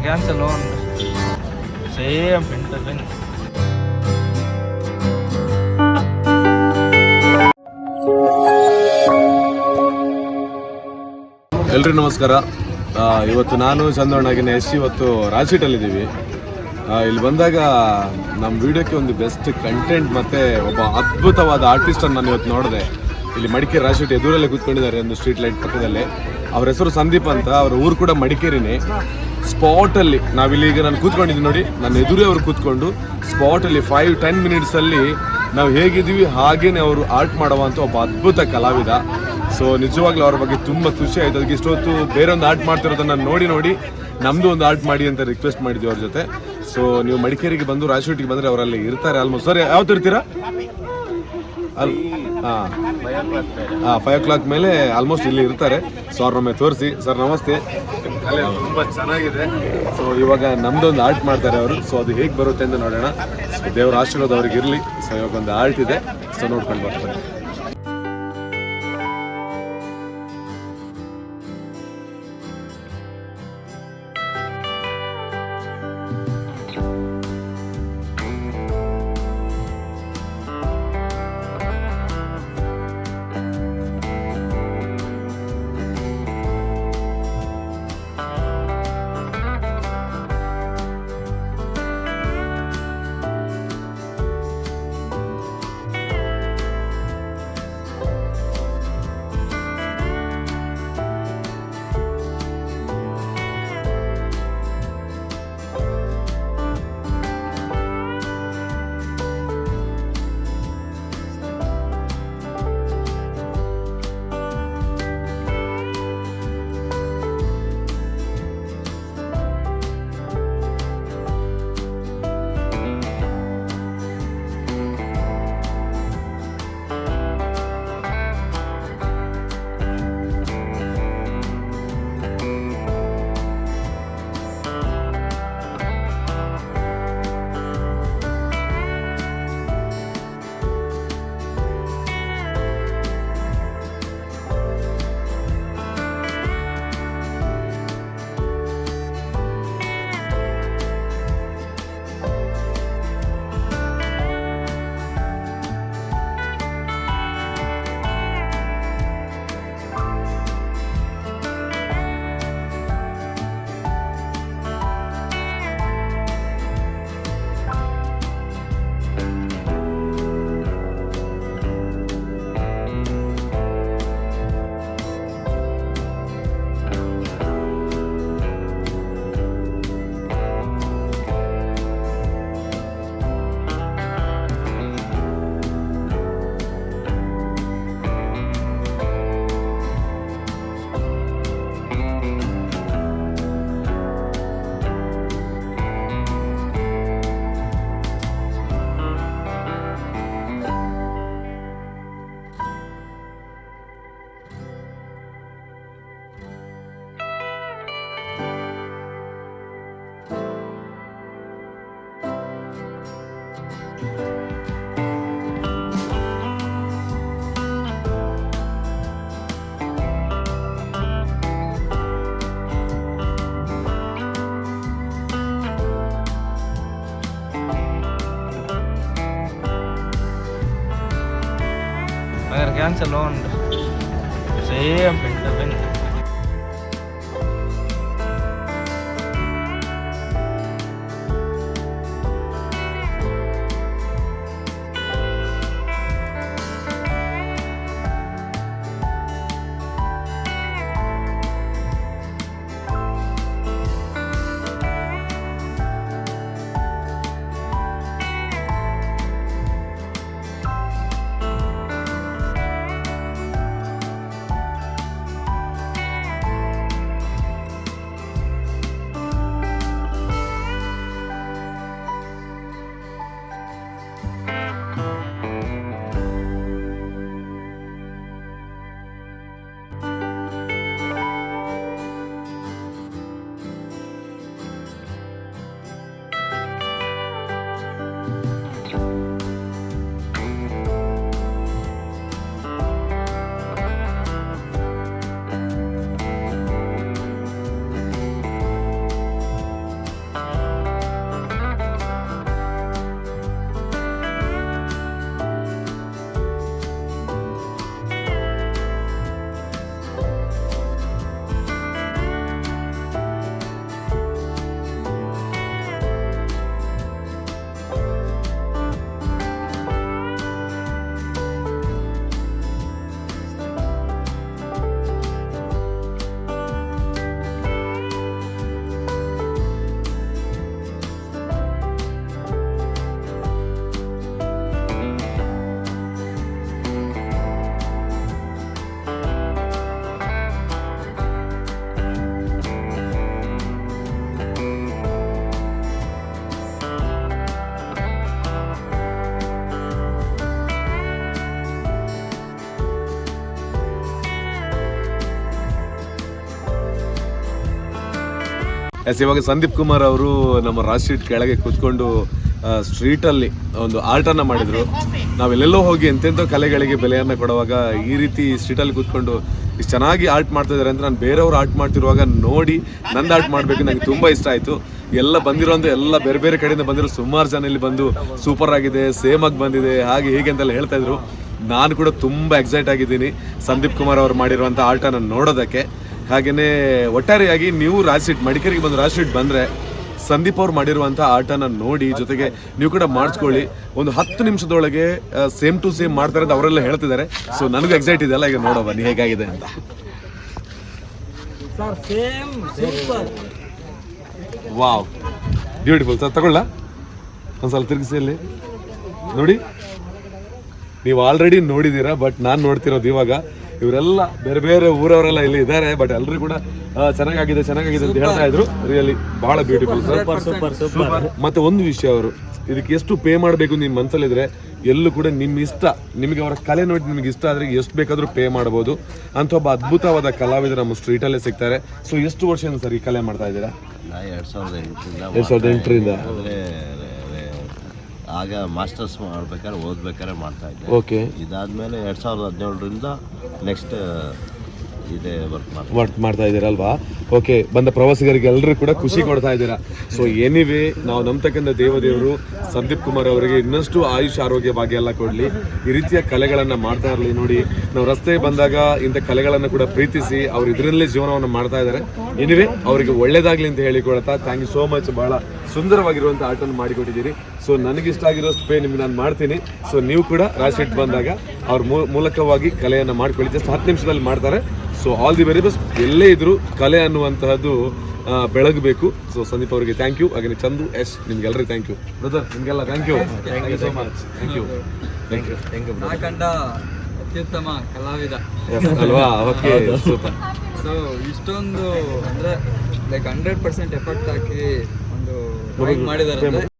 Cancel same pin. ಎಲ್ರಿಗೂ ನಮಸ್ಕಾರ. ಇವತ್ತು ನಾನು ಚಂದಣ್ಣಗಿನ ಇವತ್ತು ರಾಜಶೀಟಲ್ಲಿದ್ದೀವಿ. ಇಲ್ಲಿ ಬಂದಾಗ ನಮ್ಮ ವಿಡಿಯೋಕ್ಕೆ ಒಂದು ಬೆಸ್ಟ್ ಕಂಟೆಂಟ್ ಮತ್ತು ಒಬ್ಬ ಅದ್ಭುತವಾದ ಆರ್ಟಿಸ್ಟನ್ನು ನಾನು ಇವತ್ತು ನೋಡಿದೆ. ಇಲ್ಲಿ ಮಡಿಕೇರಿ ರಾಜಶೀಟ್ ಎದುರಲ್ಲೇ ಕೂತ್ಕೊಂಡಿದ್ದಾರೆ ಒಂದು ಸ್ಟ್ರೀಟ್ ಲೈಟ್ ಪಕ್ಕದಲ್ಲೇ. ಅವ್ರ ಹೆಸರು ಸಂದೀಪ್ ಅಂತ, ಅವ್ರ ಊರು ಕೂಡ ಮಡಿಕೇರಿನೇ. ಸ್ಪಾಟಲ್ಲಿ ನಾವಿಲ್ಲಿ ನಾನು ಕೂತ್ಕೊಂಡಿದ್ದೀನಿ ನೋಡಿ, ನನ್ನ ಎದುರೇ ಅವ್ರು ಕೂತ್ಕೊಂಡು ಸ್ಪಾಟಲ್ಲಿ 5-10 ಮಿನಿಟ್ಸಲ್ಲಿ ನಾವು ಹೇಗಿದ್ದೀವಿ ಹಾಗೇನೆ ಅವರು ಆರ್ಟ್ ಮಾಡುವಂಥ ಒಬ್ಬ ಅದ್ಭುತ ಕಲಾವಿದ. ಸೊ ನಿಜವಾಗ್ಲೂ ಅವ್ರ ಬಗ್ಗೆ ತುಂಬ ಖುಷಿ ಆಯಿತು. ಅದಕ್ಕೆ ಇಷ್ಟೊತ್ತು ಬೇರೊಂದು ಆರ್ಟ್ ಮಾಡ್ತಿರೋದನ್ನು ನೋಡಿ ನಮ್ಮದು ಒಂದು ಆರ್ಟ್ ಮಾಡಿ ಅಂತ ರಿಕ್ವೆಸ್ಟ್ ಮಾಡಿದ್ವಿ ಅವ್ರ ಜೊತೆ. ಸೊ ನೀವು ಮಡಿಕೇರಿಗೆ ಬಂದು ರಾಜಶೀಟಿಗೆ ಬಂದರೆ ಅವರಲ್ಲಿ ಇರ್ತಾರೆ ಆಲ್ಮೋಸ್ಟ್. ಸರ್ ಯಾವತ್ತು ಇರ್ತೀರಾ? ಹಾಂ 5 o'clock ಮೇಲೆ ಆಲ್ಮೋಸ್ಟ್ ಇಲ್ಲಿ ಇರ್ತಾರೆ. ಸೊ ಅವ್ರನ್ನೊಮ್ಮೆ ತೋರಿಸಿ. ಸರ್ ನಮಸ್ತೆ. ತುಂಬ ಚೆನ್ನಾಗಿದೆ. ಸೊ ಇವಾಗ ನಮ್ದೊಂದು ಆರ್ಟ್ ಮಾಡ್ತಾರೆ ಅವರು. ಸೊ ಅದು ಹೇಗೆ ಬರುತ್ತೆ ಅಂತ ನೋಡೋಣ. ಸೊ ದೇವರ ಆಶೀರ್ವಾದ ಅವ್ರಿಗೆ ಇರಲಿ. ಸೊ ಇವಾಗ ಒಂದು ಆರ್ಟ್ ಇದೆ. ಸೊ ನೋಡ್ಕೊಂಡು ಬರ್ತಾರೆ. Cancel same pin. ಇವಾಗ ಸಂದೀಪ್ ಕುಮಾರ್ ಅವರು ನಮ್ಮ ರಾಜ್ ಸ್ಟ್ರೀಟ್ ಕೆಳಗೆ ಕೂತ್ಕೊಂಡು ಸ್ಟ್ರೀಟಲ್ಲಿ ಒಂದು ಆರ್ಟನ್ನು ಮಾಡಿದರು. ನಾವೆಲ್ಲೆಲ್ಲೋ ಹೋಗಿ ಎಂತೆಂಥ ಕಲೆಗಳಿಗೆ ಬೆಲೆಯನ್ನು ಕೊಡುವಾಗ ಈ ರೀತಿ ಸ್ಟ್ರೀಟಲ್ಲಿ ಕೂತ್ಕೊಂಡು ಇಷ್ಟು ಚೆನ್ನಾಗಿ ಆರ್ಟ್ ಮಾಡ್ತಾ ಇದ್ದಾರೆ ಅಂತ ನಾನು ಬೇರೆಯವರು ಆರ್ಟ್ ಮಾಡ್ತಿರುವಾಗ ನೋಡಿ ನಂದು ಆರ್ಟ್ ಮಾಡಬೇಕು ನನಗೆ ತುಂಬ ಇಷ್ಟ ಆಯಿತು. ಎಲ್ಲ ಬಂದಿರೋಂಥ ಎಲ್ಲ ಬೇರೆ ಬೇರೆ ಕಡೆಯಿಂದ ಬಂದಿರೋ ಸುಮಾರು ಜನ ಇಲ್ಲಿ ಬಂದು ಸೂಪರ್ ಆಗಿದೆ, ಸೇಮ್ ಆಗಿ ಬಂದಿದೆ, ಹಾಗೆ ಹೀಗೆ ಅಂತೆಲ್ಲ ಹೇಳ್ತಾ ಇದ್ರು. ನಾನು ಕೂಡ ತುಂಬ ಎಕ್ಸೈಟ್ ಆಗಿದ್ದೀನಿ ಸಂದೀಪ್ ಕುಮಾರ್ ಅವರು ಮಾಡಿರುವಂಥ ಆರ್ಟನ್ನು ನೋಡೋದಕ್ಕೆ. ಹಾಗೆಯೇ ಒಟ್ಟಾರೆಯಾಗಿ ನೀವು ರಾಜ್ ಸ್ಟ್ರೀಟ್ ಮಡಿಕೇರಿಗೆ ಬಂದು ರಾಜ್ ಸ್ಟ್ರೀಟ್ ಬಂದರೆ ಸಂದೀಪ್ ಅವ್ರು ಮಾಡಿರುವಂಥ ಆರ್ಟನ್ನು ನೋಡಿ, ಜೊತೆಗೆ ನೀವು ಕೂಡ ಮಾಡಿಸ್ಕೊಳ್ಳಿ. ಒಂದು 10 ನಿಮಿಷದೊಳಗೆ ಸೇಮ್ ಟು ಸೇಮ್ ಮಾಡ್ತಾರೆ ಅಂತ ಅವರೆಲ್ಲ ಹೇಳ್ತಿದ್ದಾರೆ. ಸೊ ನನಗೂ ಎಕ್ಸೈಟ್ ಇದೆ ಅಲ್ಲ, ಈಗ ನೋಡೋ ಬನ್ನಿ ಹೇಗಾಗಿದೆ ಅಂತ. Wow, beautiful sir. ತಗೊಳ್ಳ ಒಂದ್ಸಲ ತಿರುಗಿಸಿ ಅಲ್ಲಿ ನೋಡಿ. ನೀವು ಆಲ್ರೆಡಿ ನೋಡಿದ್ದೀರಾ, ಬಟ್ ನಾನು ನೋಡ್ತಿರೋದು ಇವಾಗ. ಇವರೆಲ್ಲ ಬೇರೆ ಬೇರೆ ಊರವರೆಲ್ಲ ಇಲ್ಲಿ ಇದ್ದಾರೆ, ಬಟ್ ಎಲ್ಲರೂ ಕೂಡ ಚೆನ್ನಾಗಿದೆ ಅಂತ ಹೇಳ್ತಾ ಇದ್ರು. ರಿಯಲಿ ಬಹಳ ಬ್ಯೂಟಿಫುಲ್ ಸರ್. ಮತ್ತೆ ಒಂದು ವಿಷಯ, ಅವರು ಇದಕ್ಕೆ ಎಷ್ಟು ಪೇ ಮಾಡಬೇಕು ನಿಮ್ಮ ಮನಸ್ಸಲ್ಲಿದ್ರೆ ಎಲ್ಲೂ ಕೂಡ ನಿಮ್ಮ ಇಷ್ಟ, ನಿಮಗೆ ಅವರ ಕಲೆ ನೋಡಿ ನಿಮಗೆ ಇಷ್ಟ ಆದರೆ ಎಷ್ಟು ಬೇಕಾದರೂ ಪೇ ಮಾಡ್ಬೋದು ಅಂತ ಒಬ್ಬ ಅದ್ಭುತವಾದ ಕಲಾವಿದರು ನಮ್ಮ ಸ್ಟ್ರೀಟಲ್ಲೇ ಸಿಗ್ತಾರೆ. ಸೊ ಎಷ್ಟು ವರ್ಷದಿಂದ ಸರ್ ಈ ಕಲೆ ಮಾಡ್ತಾ ಇದ್ದೀರಾ? 2008ರಿಂದ. ಆಗ ಮಾಸ್ಟರ್ಸ್ ಓದ್ಬೇಕಾದ್ರೆ ಮಾಡ್ತಾ ಇದ್ದೆ. ಓಕೆ. ಇದಾದ್ಮೇಲೆ 2017ರಿಂದ ನೆಕ್ಸ್ಟ್ ಇದೇ ವರ್ಕ್ ಮಾಡ್ತಾ ಇದ್ದೀರಲ್ವಾ? ಓಕೆ. ಬಂದ ಪ್ರವಾಸಿಗರಿಗೆ ಎಲ್ಲರೂ ಕೂಡ ಖುಷಿ ಕೊಡ್ತಾ ಇದ್ದೀರಾ. ಸೊ ಎನಿವೇ, ನಾವು ನಂಬತಕ್ಕಂಥ ದೇವದೇವರು ಸಂದೀಪ್ ಕುಮಾರ್ ಅವರಿಗೆ ಇನ್ನಷ್ಟು ಆಯುಷ್ ಆರೋಗ್ಯ ಭಾಗ್ಯ ಎಲ್ಲ ಕೊಡಲಿ, ಈ ರೀತಿಯ ಕಲೆಗಳನ್ನು ಮಾಡ್ತಾ ಇರಲಿ. ನೋಡಿ, ನಾವು ರಸ್ತೆ ಬಂದಾಗ ಇಂಥ ಕಲೆಗಳನ್ನು ಕೂಡ ಪ್ರೀತಿಸಿ ಅವ್ರು ಇದರಲ್ಲೇ ಜೀವನವನ್ನು ಮಾಡ್ತಾ ಇದ್ದಾರೆ. ಎನಿವೇ, ಅವರಿಗೆ ಒಳ್ಳೇದಾಗಲಿ ಅಂತ ಹೇಳಿಕೊಳ್ತಾ ಥ್ಯಾಂಕ್ ಯು ಸೋ ಮಚ್. ಭಾಳ ಸುಂದರವಾಗಿರುವಂಥ ಆರ್ಟನ್ನು ಮಾಡಿಕೊಟ್ಟಿದ್ದೀರಿ. ಸೊ ನನಗಿಷ್ಟ ಆಗಿರೋಷ್ಟು ಪೇ ನಿಮ್ಗೆ ನಾನು ಮಾಡ್ತೀನಿ. ಸೊ ನೀವು ಕೂಡ ರಾಜ್ ಸ್ಟ್ರೀಟ್ ಬಂದಾಗ ಅವ್ರ ಮೂಲಕವಾಗಿ ಕಲೆಯನ್ನು ಮಾಡ್ಕೊಳ್ಳಿ. ಜಸ್ಟ್ 10 ನಿಮಿಷದಲ್ಲಿ ಮಾಡ್ತಾರೆ. So all the very best. ಎಲ್ಲೇ ಇದ್ರು ಕಲೆ ಅನ್ನುವಂತಹದ್ದು ಬೆಳಗಬೇಕು. ಸೊ ಸಂದೀಪ್ ಅವರಿಗೆ ಥ್ಯಾಂಕ್ ಯು. ಹಾಗೆ ಚಂದು ಎಸ್ ನಿಮ್ಗೆಲ್ಲರಿಗೂ ಥ್ಯಾಂಕ್ ಯು. ಬ್ರದರ್ ನಿಮಗೆಲ್ಲ thank you so much. Thank you. ಕಂಡ ಅತ್ಯುತ್ತಮ ಕಲಾವಿದ ಅಲ್ವಾ? Okay, super. ಸೊ ಇಷ್ಟೊಂದು ಅಂದರೆ ಲೈಕ್ 100% ಎಫರ್ಟ್ ಹಾಕಿ ಒಂದು ಡ್ರಾಯಿಂಗ್ ಮಾಡಿದ್ದಾರೆ.